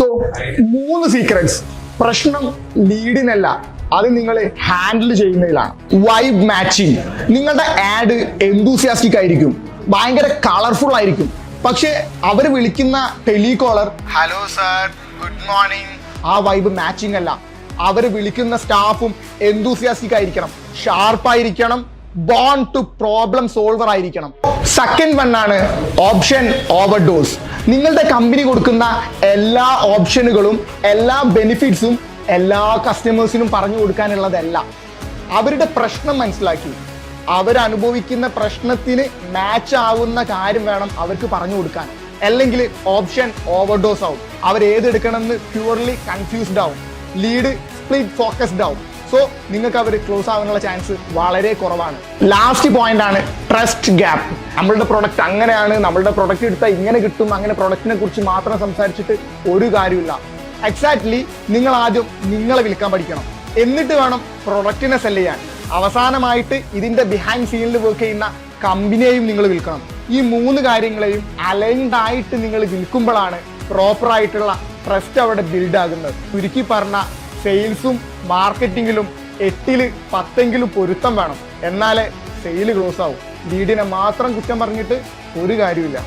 So 3 secrets. പ്രശ്നം ലീഡിനല്ല, അത് നിങ്ങൾ ഹാൻഡിൽ ചെയ്യുന്നതിലാണ്. Vibe matching. നിങ്ങളുടെ ആഡ് എന്തൂസിയാസ്റ്റിക് ആയിരിക്കും, ഭയങ്കര കളർഫുൾ ആയിരിക്കും, പക്ഷെ അവർ വിളിക്കുന്ന telecaller hello sir good morning ആ വൈബ് മാച്ചിങ് അല്ല. അവർ വിളിക്കുന്ന സ്റ്റാഫും എന്തൂസിയാസ്റ്റിക് ആയിരിക്കണം, ഷാർപ്പായിരിക്കണം, ബോൺ ടു പ്രോബ്ലം സോൾവർ ആയിരിക്കണം. സെക്കൻഡ് വൺ ആണ് ഓപ്ഷൻ ഓവർഡോസ്. നിങ്ങളുടെ കമ്പനി കൊടുക്കുന്ന എല്ലാ ഓപ്ഷനുകളും എല്ലാ ബെനിഫിറ്റ്സും എല്ലാ കസ്റ്റമേഴ്സിനും പറഞ്ഞു കൊടുക്കാനുള്ളതല്ല. അവരുടെ പ്രശ്നം മനസ്സിലാക്കി അവരനുഭവിക്കുന്ന പ്രശ്നത്തിന് മാച്ച് ആവുന്ന കാര്യം വേണം അവർക്ക് പറഞ്ഞു കൊടുക്കാൻ. അല്ലെങ്കിൽ ഓപ്ഷൻ ഓവർഡോസ് ആവും, അവരേതെടുക്കണമെന്ന് പ്യൂർലി കൺഫ്യൂസ്ഡ് ആവും, ലീഡ് സ്പ്ലിറ്റ് ഫോക്കസ്ഡ് ആവും. സോ നിങ്ങൾക്ക് അവർ ക്ലോസ് ആവാനുള്ള ചാൻസ് വളരെ കുറവാണ്. ലാസ്റ്റ് പോയിന്റ് ആണ് ട്രസ്റ്റ് ഗ്യാപ്പ്. നമ്മളുടെ പ്രൊഡക്റ്റ് അങ്ങനെയാണ്, നമ്മളുടെ പ്രൊഡക്റ്റ് എടുത്താൽ ഇങ്ങനെ കിട്ടും, അങ്ങനെ പ്രൊഡക്റ്റിനെ കുറിച്ച് മാത്രം സംസാരിച്ചിട്ട് ഒരു കാര്യമില്ല. എക്സാക്ട്ലി നിങ്ങൾ ആദ്യം നിങ്ങളെ വിൽക്കാൻ പഠിക്കണം, എന്നിട്ട് വേണം പ്രൊഡക്റ്റിനെ സെല് ചെയ്യാൻ. അവസാനമായിട്ട് ഇതിന്റെ ബിഹൈൻഡ് സീനിൽ വർക്ക് ചെയ്യുന്ന കമ്പനിയെയും നിങ്ങൾ വിൽക്കണം. ഈ 3 കാര്യങ്ങളെയും അലൈൻഡ് ആയിട്ട് നിങ്ങൾ വിൽക്കുമ്പോഴാണ് പ്രോപ്പർ ആയിട്ടുള്ള ട്രസ്റ്റ് അവിടെ ബിൽഡ് ആകുന്നത്. ചുരുക്കി പറഞ്ഞ സെയിൽസും മാർക്കറ്റിങ്ങിലും 8ൽ 10 പൊരുത്തം വേണം, എന്നാലേ സെയിൽ ക്ലോസ് ആവും. ലീഡിനെ മാത്രം കുറ്റം പറഞ്ഞിട്ട് ഒരു കാര്യമില്ല.